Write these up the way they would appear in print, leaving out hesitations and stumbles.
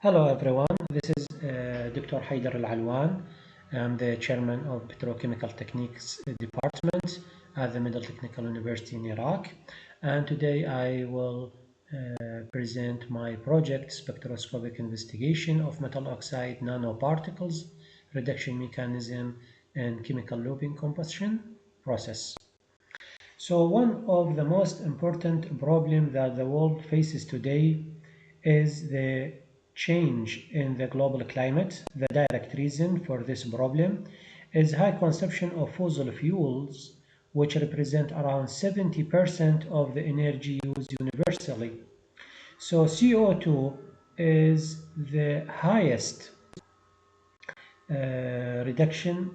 Hello everyone, this is Dr. Hayder Alalwan. I'm the chairman of Petrochemical Techniques Department at the Middle Technical University in Iraq. And today I will present my project, Spectroscopic Investigation of Metal Oxide Nanoparticles, Reduction Mechanism, and Chemical Looping Combustion Process. So one of the most important problems that the world faces today is the change in the global climate. The direct reason for this problem is high consumption of fossil fuels, which represent around 70% of the energy used universally. So CO2 is the highest reduction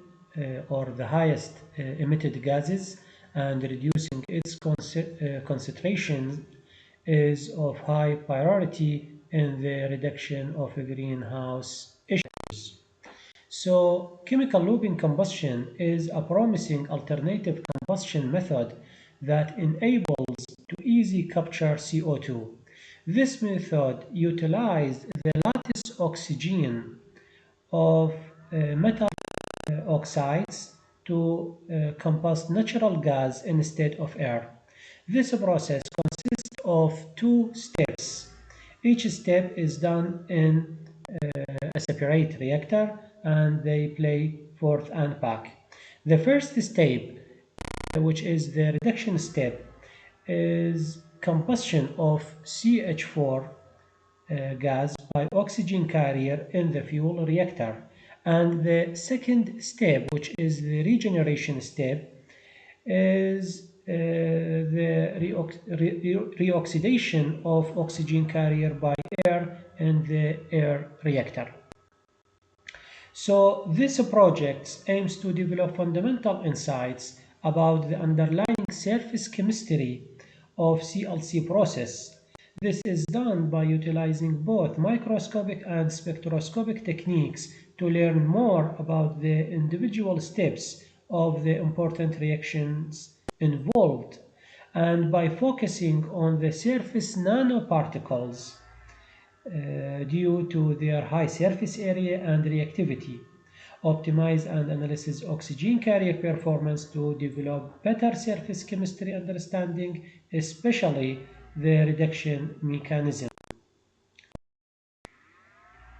or the highest emitted gases, and reducing its concentration is of high priority in the reduction of greenhouse issues. So chemical looping combustion is a promising alternative combustion method that enables to easy capture CO2. This method utilizes the lattice oxygen of metal oxides to combust natural gas instead of air. This process consists of two steps. Each step is done in a separate reactor and they play forth and back. The first step, which is the reduction step, is combustion of CH4 gas by oxygen carrier in the fuel reactor. And the second step, which is the regeneration step, is the reoxidation of oxygen carrier by air in the air reactor. So this project aims to develop fundamental insights about the underlying surface chemistry of CLC process. This is done by utilizing both microscopic and spectroscopic techniques to learn more about the individual steps of the important reactions involved, and by focusing on the surface nanoparticles due to their high surface area and reactivity. Optimize and analyze oxygen carrier performance to develop better surface chemistry understanding, especially the reduction mechanism.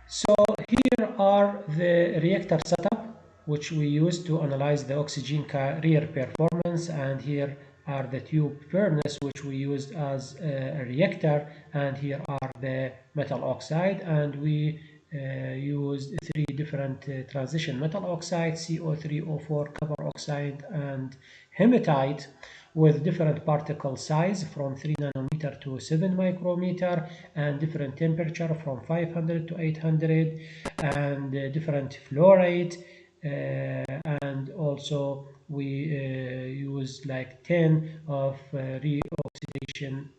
So here are the reactor setup, which we use to analyze the oxygen carrier performance, and here are the tube furnace which we used as a reactor, and here are the metal oxide, and we used three different transition metal oxide: CO3, O4, copper oxide, and hematite, with different particle size from 3 nanometer to 7 micrometer, and different temperature from 500 to 800, and different flow rate, and also we use like 10 of reoxidation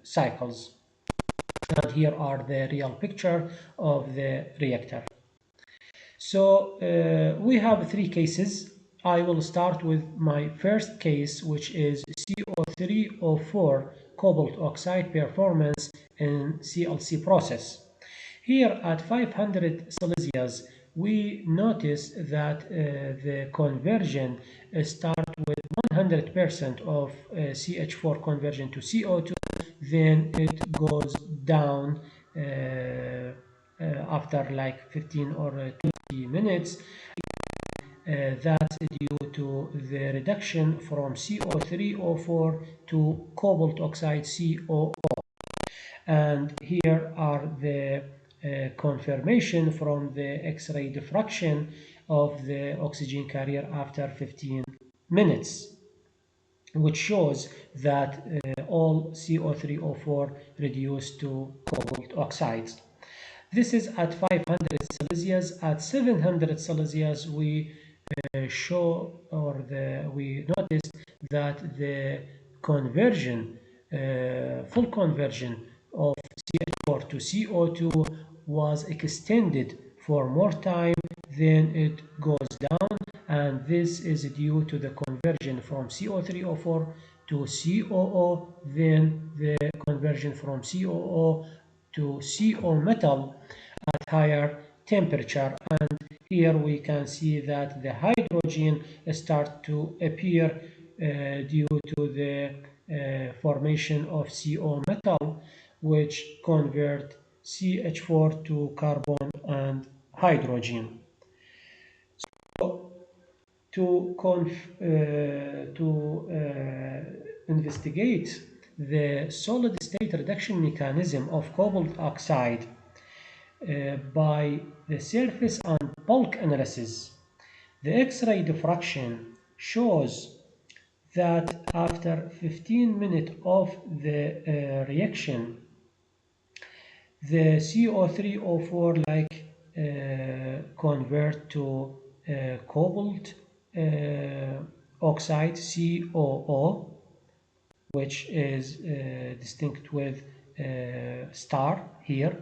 cycles. And here are the real picture of the reactor. So we have three cases. I will start with my first case, which is CO3O4 cobalt oxide performance in CLC process. Here at 500 Celsius, we notice that the conversion starts with 100% of CH4 conversion to CO2, then it goes down after like 15 or 20 minutes. That's due to the reduction from CO3O4 to cobalt oxide COO. And here are the confirmation from the X-ray diffraction of the oxygen carrier after 15 minutes, which shows that all CO3O4 reduced to cobalt oxides. This is at 500 Celsius. At 700 Celsius, we we notice that the conversion, full conversion of CH4 to CO2 was extended for more time, then it goes down, and this is due to the conversion from CO3O4 to COO, then the conversion from COO to CO metal at higher temperature, and here we can see that the hydrogen start to appear due to the formation of CO metal, which convert CH4 to carbon and hydrogen. So to investigate the solid state reduction mechanism of cobalt oxide by the surface and bulk analysis, the X-ray diffraction shows that after 15 minutes of the reaction, the CO3O4 convert to cobalt oxide COO, which is distinct with star here.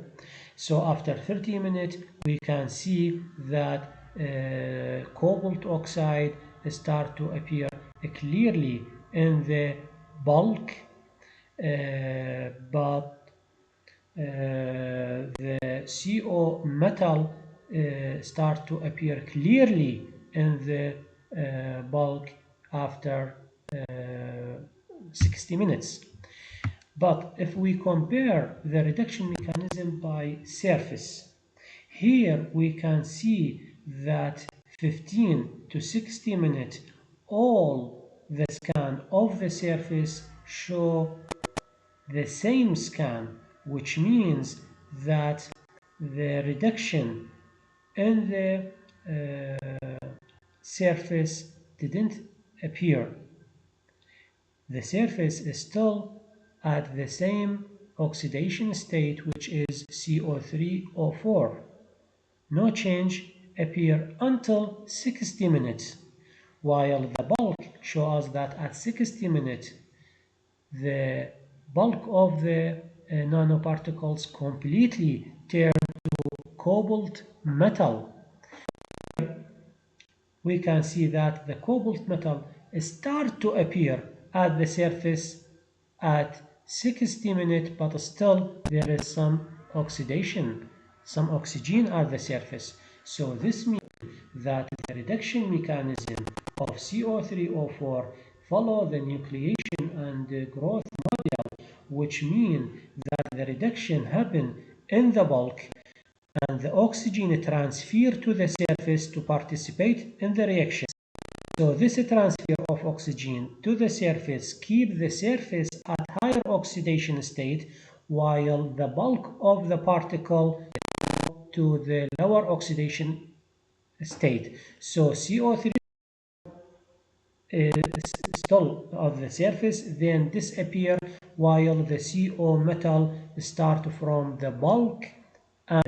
So after 30 minutes, we can see that cobalt oxide start to appear clearly in the bulk, but the CO metal start to appear clearly in the bulk after 60 minutes. But if we compare the reduction mechanism by surface, here we can see that 15 to 60 minutes, all the scan of the surface show the same scan, which means that the reduction in the surface didn't appear. The surface is still at the same oxidation state, which is CO3O4. No change appear until 60 minutes, while the bulk shows us that at 60 minutes the bulk of the nanoparticles completely turn to cobalt metal. We can see that the cobalt metal start to appear at the surface at 60 minutes, but still there is some oxidation, some oxygen at the surface. So this means that the reduction mechanism of CO3O4 follow the nucleation and the growth model, which means that the reduction happen in the bulk and the oxygen transfer to the surface to participate in the reaction. So this transfer of oxygen to the surface keep the surface at higher oxidation state, while the bulk of the particle to the lower oxidation state. So CO3 is still on the surface, then disappear, while the CO metal start from the bulk and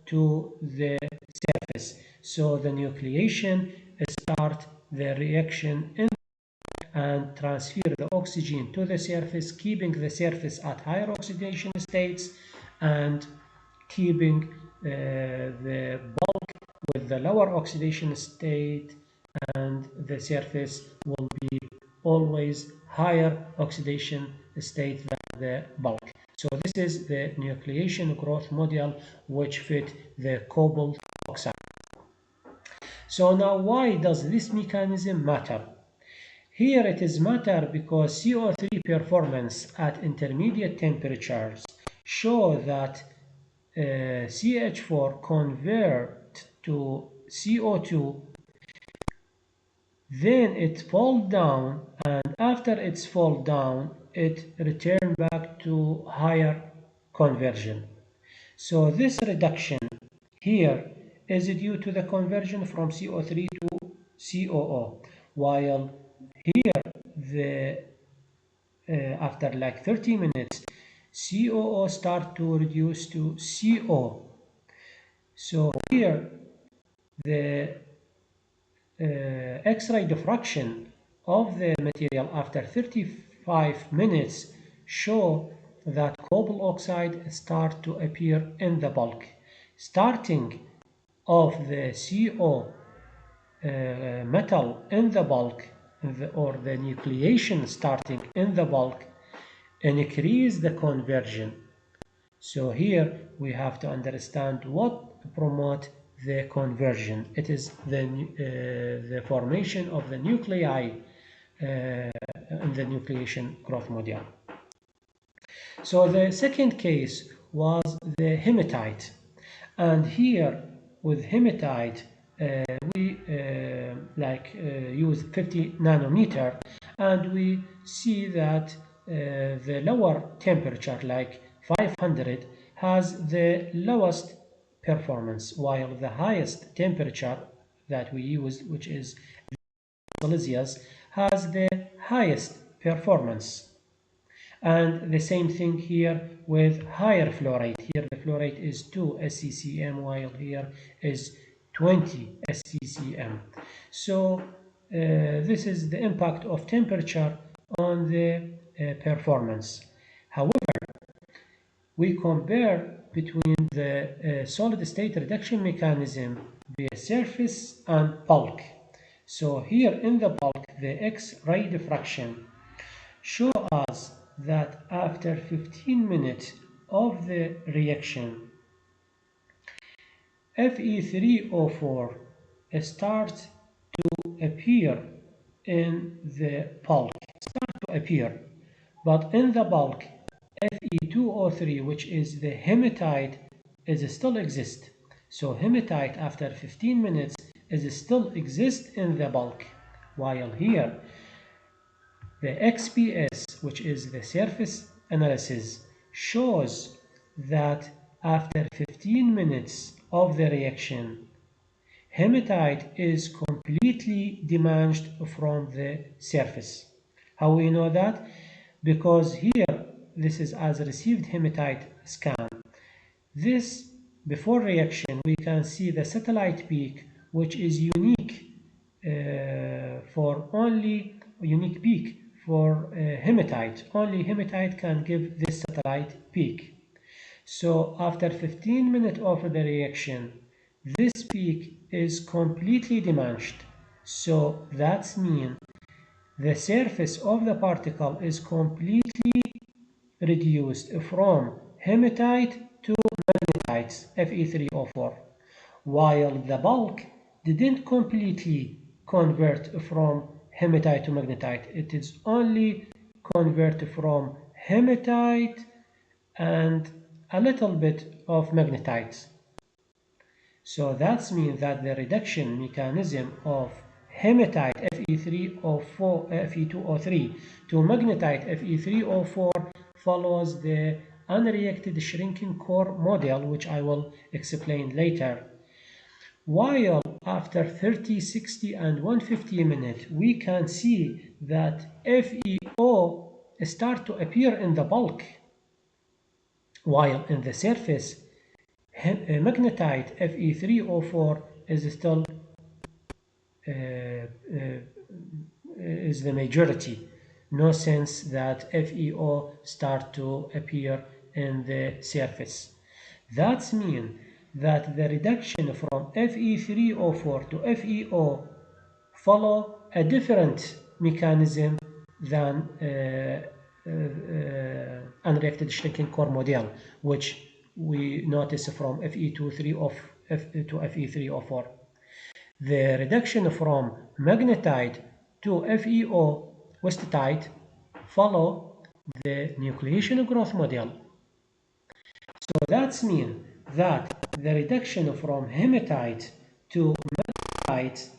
to the surface. So the nucleation start the reaction in and transfer the oxygen to the surface, keeping the surface at higher oxidation states and keeping the bulk with the lower oxidation state, and the surface will be always higher oxidation state than the bulk. So this is the nucleation growth model which fit the cobalt oxide. So now why does this mechanism matter? Here it is matter because CO3 performance at intermediate temperatures show that CH4 convert to CO2, then it fall down, and after it's fall down, it return back to higher conversion. So this reduction here is due to the conversion from CO3 to COO, while here the after like 30 minutes, COO start to reduce to CO. So here the X-ray diffraction of the material after 35 minutes show that cobalt oxide start to appear in the bulk. Starting of the CO metal in the bulk, or the nucleation starting in the bulk, increase the conversion. So here we have to understand what promote the conversion. It is the formation of the nuclei in the nucleation growth model. So the second case was the hematite. And here with hematite, we use 50 nanometer, and we see that the lower temperature, like 500, has the lowest performance, while the highest temperature that we use, which is Celsius, has the highest performance. And the same thing here with higher flow rate. Here the flow rate is 2 SCCM, while here is 20 SCCM. So this is the impact of temperature on the performance. However, we compare between the solid state reduction mechanism via surface and bulk. So here in the bulk, the X-ray diffraction show us that after 15 minutes of the reaction, Fe3O4 starts to appear in the bulk, but in the bulk, Fe2O3, which is the hematite, is still exist. So hematite after 15 minutes is still exist in the bulk, while here the XPS, which is the surface analysis, shows that after 15 minutes of the reaction, hematite is completely damaged from the surface. How we know that? Because here, this is as received hematite scan. This, before reaction, we can see the satellite peak, which is unique peak for hematite. Only hematite can give this satellite peak. So after 15 minutes of the reaction, this peak is completely damaged. So that means the surface of the particle is completely reduced from hematite to magnetite, Fe3O4, while the bulk didn't completely convert from hematite to magnetite. It is only convert from hematite and a little bit of magnetite. So that means that the reduction mechanism of hematite Fe3O4, Fe2O3 to magnetite Fe3O4 follows the unreacted shrinking core model, which I will explain later. While after 30, 60, and 150 minutes, we can see that FeO start to appear in the bulk, while in the surface, magnetite Fe3O4 is still is the majority. No sense that FeO start to appear in the surface. That means that the reduction from Fe3O4 to FeO follow a different mechanism than unreacted shrinking core model, which we notice from Fe2O3 to Fe3O4. The reduction from magnetite to FeO westetite follow the nucleation growth model. So that means that the reduction from hematite to magnetite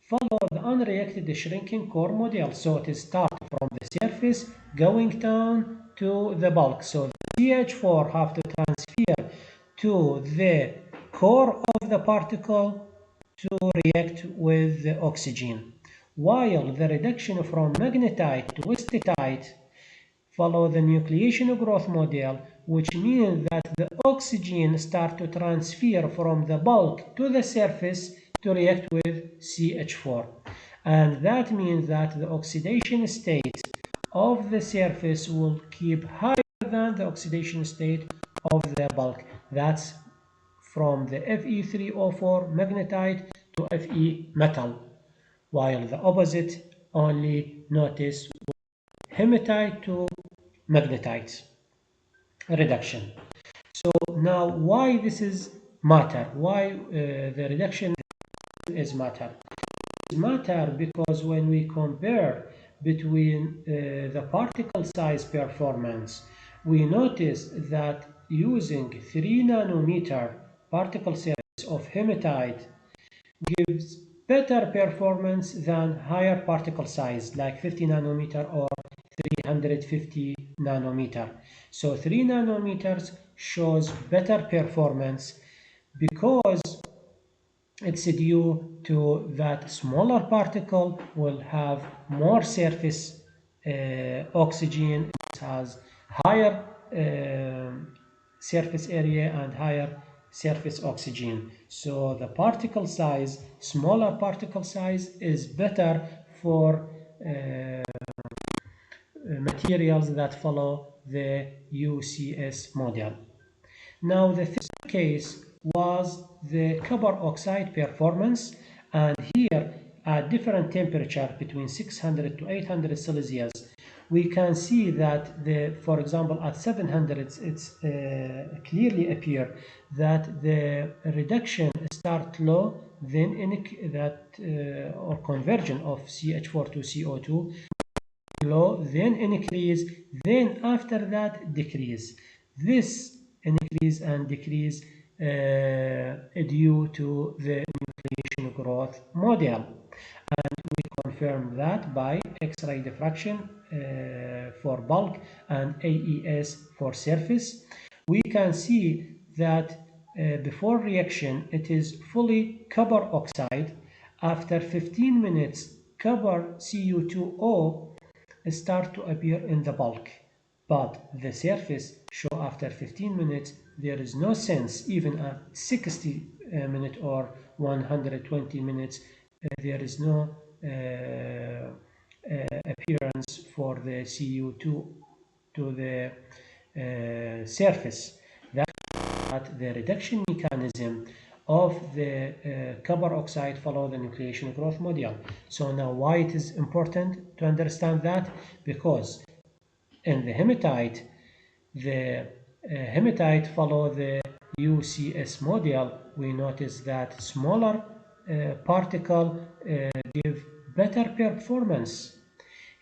follow the unreacted shrinking core model. So it starts from the surface going down to the bulk. So the CH4 have to transfer to the core of the particle to react with the oxygen, while the reduction from magnetite to westetite follow the nucleation growth model, which means that the oxygen start to transfer from the bulk to the surface to react with CH4. And that means that the oxidation state of the surface will keep higher than the oxidation state of the bulk. That's from the Fe3O4 magnetite to Fe metal, while the opposite only notice hematite to magnetite reduction. Now, why this is matter? Why the reduction is matter? It matter because when we compare between the particle size performance, we notice that using 3 nanometer particle size of hematite gives better performance than higher particle size like 50 nanometer or 350 nanometer. So 3 nanometers shows better performance because it's due to that smaller particle will have more surface oxygen. It has higher surface area and higher surface oxygen. So the particle size, smaller particle size is better for materials that follow the UCS model. Now the third case was the copper oxide performance, and here at different temperature between 600 to 800 Celsius, we can see that for example at 700 it's clearly appear that the reduction start low, then or conversion of CH4 to CO2 low, then increase, then after that decrease. This increase and decrease due to the nucleation growth model. And we confirm that by X-ray diffraction for bulk and AES for surface. We can see that before reaction it is fully copper oxide. After 15 minutes, copper Cu2O start to appear in the bulk, but the surface show after 15 minutes there is no sense. Even at 60 minutes or 120 minutes there is no appearance for the Cu2 to the surface. That the reduction mechanism of the copper oxide follow the nucleation growth model. So now why it is important to understand that? Because in the hematite follow the UCS model. We notice that smaller particle give better performance.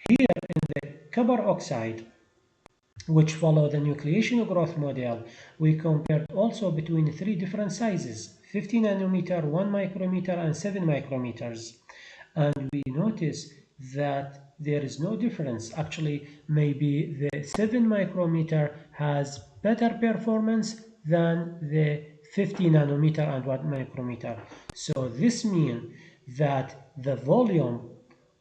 Here in the copper oxide, which follow the nucleation growth model, we compared also between 3 different sizes: 50 nanometer, 1 micrometer, and 7 micrometers. And we notice that there is no difference. Actually, maybe the 7 micrometer has better performance than the 50 nanometer and 1 micrometer. So this means that the volume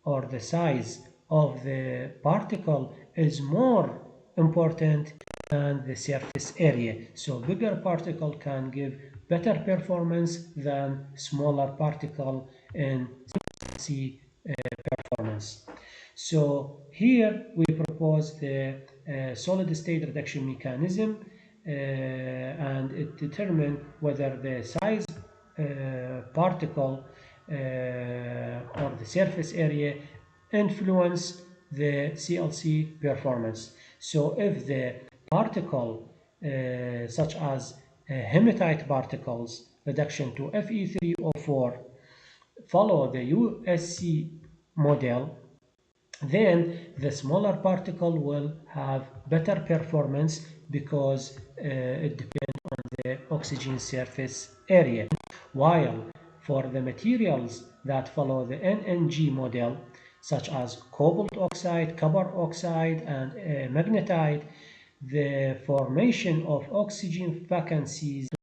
or the size of the particle is more important than the surface area. So bigger particle can give better performance than smaller particle in CLC performance. So here we propose the solid state reduction mechanism and it determines whether the size particle or the surface area influence the CLC performance. So if the particle such as hematite particles reduction to Fe3O4 follow the USC model, then the smaller particle will have better performance because it depends on the oxygen surface area. While for the materials that follow the NNG model, such as cobalt oxide, copper oxide, and magnetite, the formation of oxygen vacancies in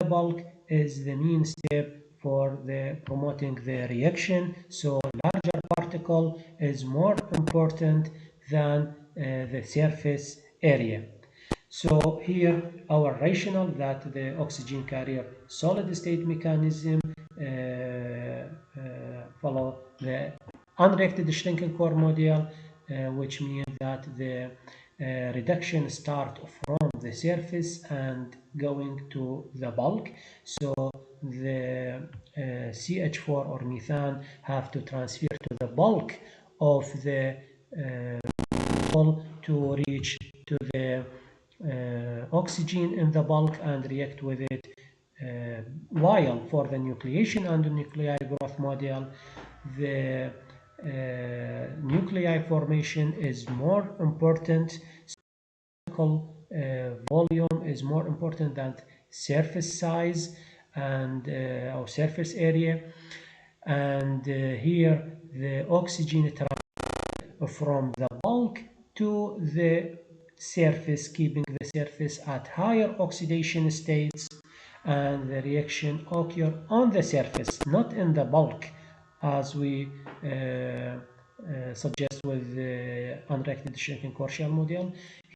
the bulk is the main step for the promoting the reaction. So larger particle is more important than the surface area. So here our rationale that the oxygen carrier solid state mechanism follow the unreacted shrinking core model, which means that the reduction start from the surface and going to the bulk. So the CH4 or methane have to transfer to the bulk of the to reach to the oxygen in the bulk and react with it. While for the nucleation and the nuclei growth model, the nuclei formation is more important. Volume is more important than surface size and or surface area. And here the oxygen from the bulk to the surface, keeping the surface at higher oxidation states, and the reaction occur on the surface, not in the bulk, as we suggest with the unreacted shrinking partial model.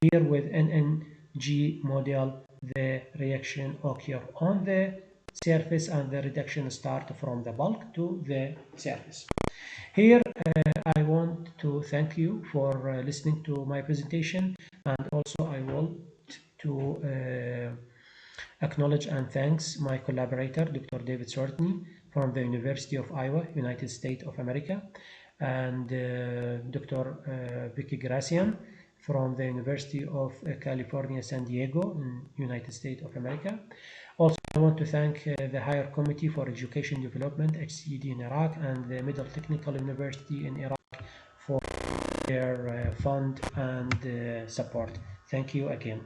Here with NNG model, the reaction occur on the surface and the reduction start from the bulk to the surface. Here, I want to thank you for listening to my presentation, and also I want to acknowledge and thanks my collaborator, Dr. David Sortney from the University of Iowa, United States of America, and Dr. Vicky Gracian from the University of California, San Diego, in United States of America. Also, I want to thank the Higher Committee for Education Development, HCD in Iraq, and the Middle Technical University in Iraq for their fund and support. Thank you again.